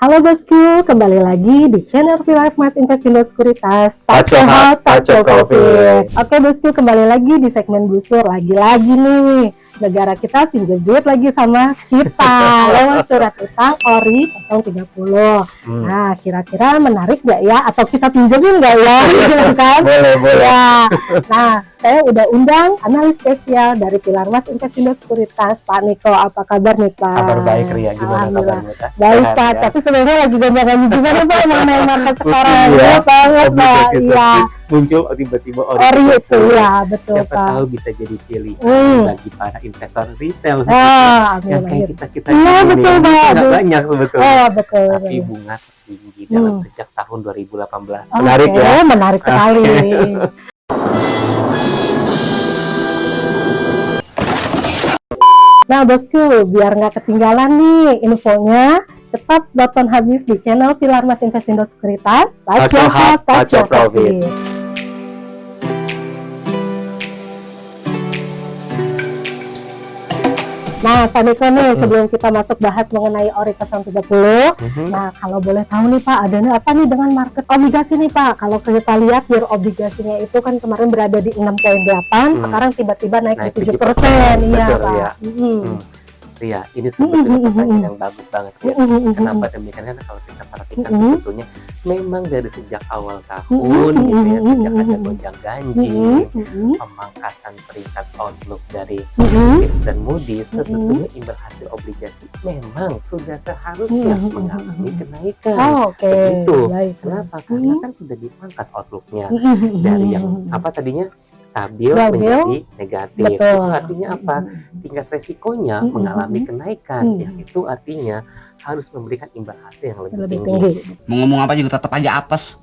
Halo bosku, kembali lagi di channel Mas Investindo Sekuritas. Taco Hot, Taco Coffee. Oke bosku, kembali lagi di segmen busur. Lagi-lagi nih, negara kita pinjam duit lagi sama kita lewat surat utang ORI 030. Nah, kira-kira menarik nggak ya? Atau kita pinjemin nggak ya? Kan? Boleh. Ya. Nah, saya udah undang analis spesial dari Mas Investindo Sekuritas, Pak Niko. Apa kabar nih Pak? Kabar baik Ria, gimana kabarmu? Baik Pak, ya? tapi sebenarnya lagi gambarannya gimana Pak mengenai market sekarang? Ya, Iya banget Pak, iya. Muncul tiba-tiba Ori itu ya, betul Siapa Pak. tahu bisa jadi pilihan bagi para investor retail yang kayak kita Iya ini. betul Pak. Nggak banyak sebetulnya. Oh betul. Tapi bunga tertinggi dalam sejak tahun 2018. Menarik ya? Menarik sekali. Nah bosku, biar nggak ketinggalan nih infonya, tetap tonton habis di channel Mas Investindo Sekuritas, Taco Hot, Taco Profit. Nah, Pak Niko nih, sebelum kita masuk bahas mengenai ORI 030, nah kalau boleh tahu nih Pak, ada apa nih dengan market obligasi nih Pak? Kalau kita lihat yield obligasinya itu kan kemarin berada di 6,8, sekarang tiba-tiba naik di 7%. Iya Pak. Ya, ini sebetulnya pertanyaan yang bagus banget ya. Kenapa demikian? Karena kalau kita perhatikan sebetulnya memang dari sejak awal tahun gitu ya, sejak ada gonjang ganjing, pemangkasan peringkat outlook dari Fitch dan Moody's, sebetulnya imbal hasil obligasi memang sudah seharusnya mengalami kenaikan. Begitu. Kenapa? Karena kan sudah dipangkas outlooknya dari yang tadinya stabil menjadi negatif. Itu artinya apa? Tingkat resikonya mengalami kenaikan. Yang itu artinya harus memberikan imbal hasil yang lebih tinggi. Mau ngomong apa juga tetap aja apes.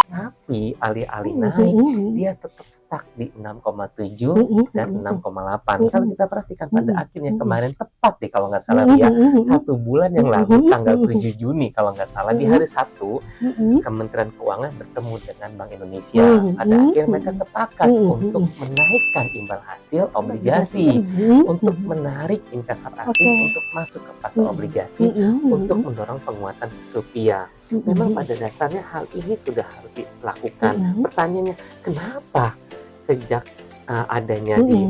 Tapi alih-alih naik, dia tetap stuck di 6,7 dan 6,8. Kalau kita perhatikan pada akhirnya kemarin tepat deh kalau nggak salah ya, 1 bulan yang lalu tanggal 7 Juni kalau nggak salah di hari Sabtu, Kementerian Keuangan bertemu dengan Bank Indonesia. Pada akhirnya mereka sepakat untuk menaikkan imbal hasil obligasi, untuk menarik investor asing untuk masuk ke pasar obligasi, untuk mendorong penguatan rupiah. Memang pada dasarnya hal ini sudah harus dilakukan. Pertanyaannya, kenapa sejak adanya di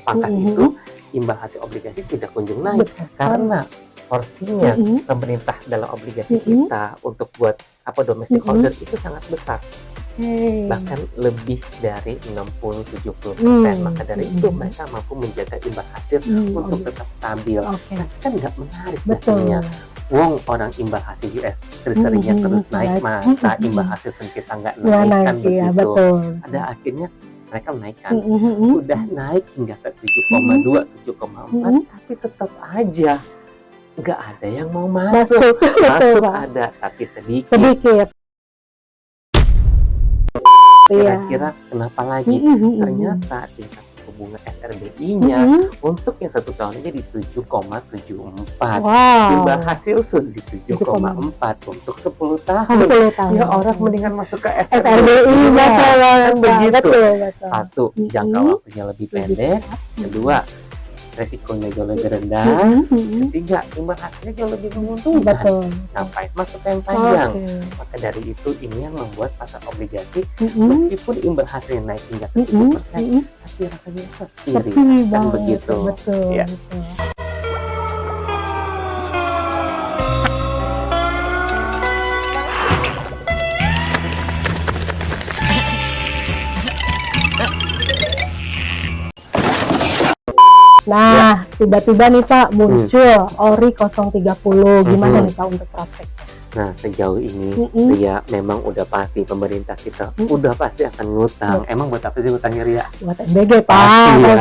pangkas itu imbal hasil obligasi tidak kunjung naik? Karena porsinya pemerintah dalam obligasi kita untuk buat domestic holder itu sangat besar. Bahkan lebih dari 60-70%. Maka dari itu mereka mampu menjaga imbal hasil untuk tetap stabil. Nah, kan nggak menarik jadinya. Wong orang imbal hasil US Treasury-nya terus naik, masa imbal hasil kita nggak naik kan begitu. Pada akhirnya mereka menaikkan, sudah naik hingga ke 7,2, 7,4, tapi tetap aja nggak ada yang mau masuk. Masuk ada, tapi sedikit. Kira-kira kenapa lagi? Ternyata tingkat suku bunga SRBI-nya untuk yang 1 tahun ini di 7,74. Imbal hasil sudah di 7,4 untuk 10 tahun. Ya orang mendingan masuk ke SRBI. Kan begitu. Satu, jangka waktunya lebih pendek. Kedua, resikonya jauh lebih rendah. Ketiga, imbal hasilnya jauh lebih menguntungkan. Ngapain masuk yang panjang? Maka dari itu ini yang membuat pasar obligasi meskipun imbal hasilnya naik hingga 7%, tapi rasanya sepi kan begitu. Ya. Nah, tiba-tiba nih Pak muncul ORI 030. Gimana nih Pak untuk prospeknya? Nah, sejauh ini Ria memang udah pasti pemerintah kita udah pasti akan ngutang. Emang buat apa sih ngutangnya Ria? Buat MBG Pak. Ya.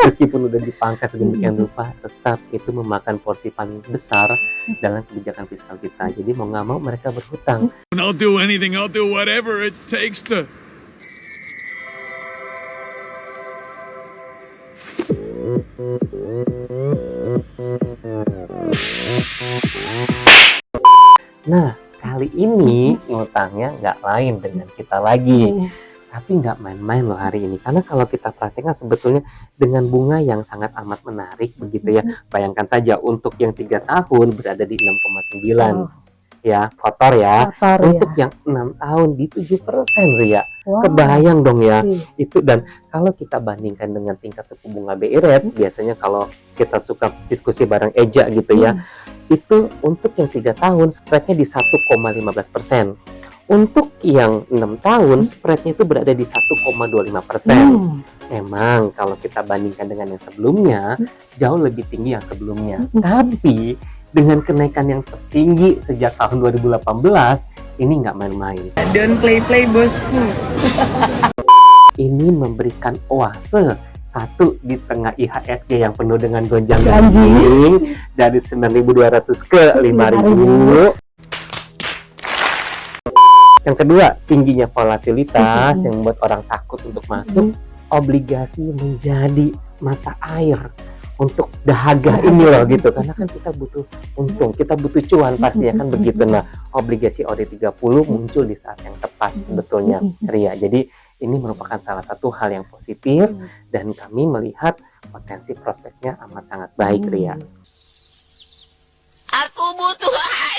Meskipun udah dipangkas sedemikian rupa, tetap itu memakan porsi paling besar dalam kebijakan fiskal kita. Jadi mau nggak mau mereka berhutang. I'll do anything, I'll do whatever it takes to. Nah, kali ini ngutangnya nggak lain dengan kita lagi. Tapi nggak main-main loh hari ini, karena kalau kita perhatikan sebetulnya dengan bunga yang sangat amat menarik begitu ya. Bayangkan saja untuk yang 3 tahun berada di 6,9 ya, kotor ya. Untuk yang 6 tahun di 7% Ria. Kebayang dong ya. Itu, dan kalau kita bandingkan dengan tingkat suku bunga BI rate, biasanya kalau kita suka diskusi bareng Eja gitu ya, itu untuk yang 3 tahun spreadnya di 1,15%. Untuk yang 6 tahun spreadnya itu berada di 1,25%. Memang kalau kita bandingkan dengan yang sebelumnya jauh lebih tinggi yang sebelumnya. Tapi dengan kenaikan yang tertinggi sejak tahun 2018 ini nggak main-main. Don't play bosku. Ini memberikan oase satu di tengah IHSG yang penuh dengan gonjang-ganjing dari 9.200 ke 5.000. Yang kedua, tingginya volatilitas yang membuat orang takut untuk masuk. Obligasi menjadi mata air untuk dahaga ini loh gitu, karena kan kita butuh untung, kita butuh cuan pasti ya kan begitu. Nah, obligasi ORI 30 muncul di saat yang tepat sebetulnya Ria. Jadi ini merupakan salah satu hal yang positif dan kami melihat potensi prospeknya amat sangat baik Ria. Aku butuh air.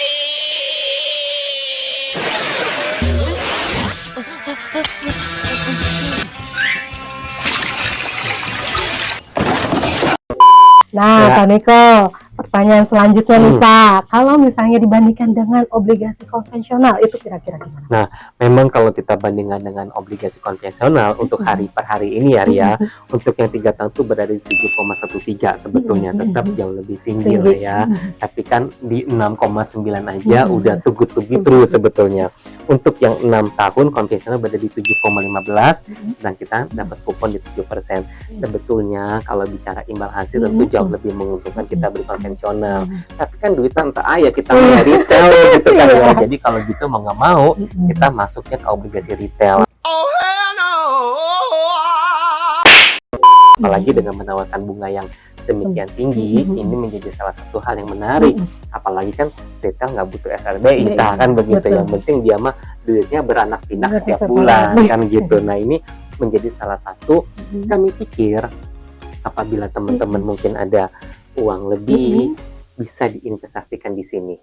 Nah, Pak Niko, pertanyaan selanjutnya nih Pak, kalau misalnya dibandingkan dengan obligasi konvensional itu kira-kira gimana? Nah, memang kalau kita bandingkan dengan obligasi konvensional untuk hari per hari ini ya Ria, untuk yang 3 tahun itu berada di 7,13 sebetulnya, tetap jauh lebih tinggi lah ya. Tapi kan di 6,9 aja udah too good to be true sebetulnya. Untuk yang 6 tahun konvensional berada di 7,15 dan kita dapat kupon di 7%. Sebetulnya kalau bicara imbal hasil tentu jauh lebih menguntungkan kita beli konvensional. Tapi kan duitnya entah ya kita punya retail gitu kan ya. Jadi kalau gitu mau nggak mau kita masuknya ke obligasi retail. Oh hell no. Apalagi dengan menawarkan bunga yang demikian tinggi, ini menjadi salah satu hal yang menarik. Apalagi kan retail nggak butuh SRBI, kan begitu. Yang penting dia mah duitnya beranak pinak setiap bulan kan gitu. Nah ini menjadi salah satu kami pikir apabila teman-teman mungkin ada uang lebih bisa diinvestasikan di sini.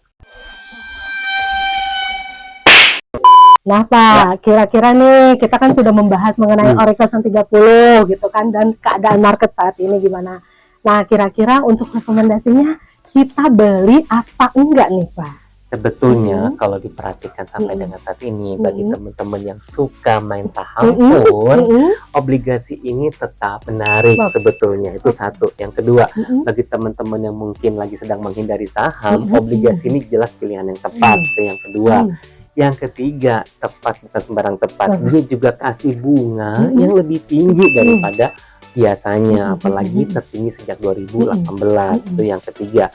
Nah Pak, kira-kira nih kita kan sudah membahas mengenai ORI 030 gitu kan, dan keadaan market saat ini gimana. Nah kira-kira untuk rekomendasinya kita beli apa enggak nih Pak? Sebetulnya kalau diperhatikan sampai dengan saat ini bagi teman-teman yang suka main saham pun obligasi ini tetap menarik sebetulnya, itu satu. Yang kedua, bagi teman-teman yang mungkin lagi sedang menghindari saham, obligasi ini jelas pilihan yang tepat. Itu yang kedua. Yang ketiga, tepat bukan sembarang tepat, dia juga kasih bunga yang lebih tinggi daripada biasanya, apalagi tertinggi sejak 2018. Itu yang ketiga.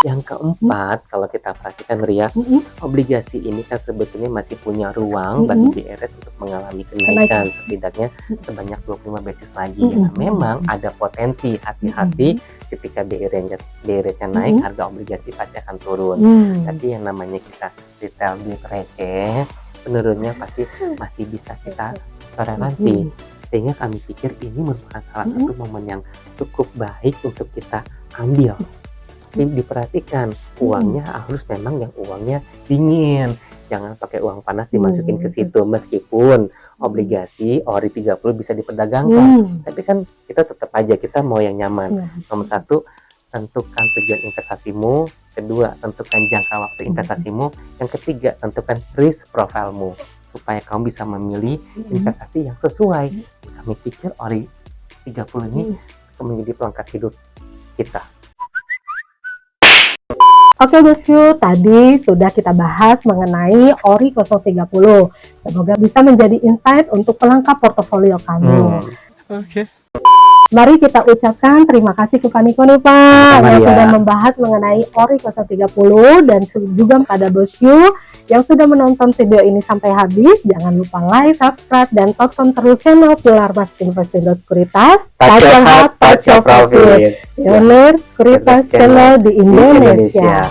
Yang keempat, kalau kita perhatikan Ria, obligasi ini kan sebetulnya masih punya ruang bagi BI rate untuk mengalami kenaikan setidaknya sebanyak 25 basis lagi. Nah, memang ada potensi, hati-hati ketika BI rate-nya naik, harga obligasi pasti akan turun. Tapi yang namanya kita retail duit receh, penurunnya pasti masih bisa kita toleransi. Sehingga kami pikir ini merupakan salah satu momen yang cukup baik untuk kita ambil. Diperhatikan uangnya harus memang yang uangnya dingin, jangan pakai uang panas dimasukin ke situ. Meskipun obligasi ORI 30 bisa diperdagangkan, tapi kan kita tetap aja kita mau yang nyaman. Nomor satu, tentukan tujuan investasimu. Kedua, tentukan jangka waktu investasimu. Yang ketiga, tentukan risk profilemu supaya kamu bisa memilih investasi yang sesuai. Kami pikir ORI 30 ini akan menjadi pelengkap hidup kita. Oke bosku, tadi sudah kita bahas mengenai ORI 030. Semoga bisa menjadi insight untuk pelengkap portofolio kamu. Mari kita ucapkan terima kasih ke Pak Niko nih Pak yang sudah membahas mengenai ORI 030, dan juga pada bosku yang sudah menonton video ini sampai habis. Jangan lupa like, subscribe, dan tonton terus channel Pilar Mas Investing Sekuritas. Touch your heart, touch your profit. Pioneer Sekuritas Channel di Indonesia.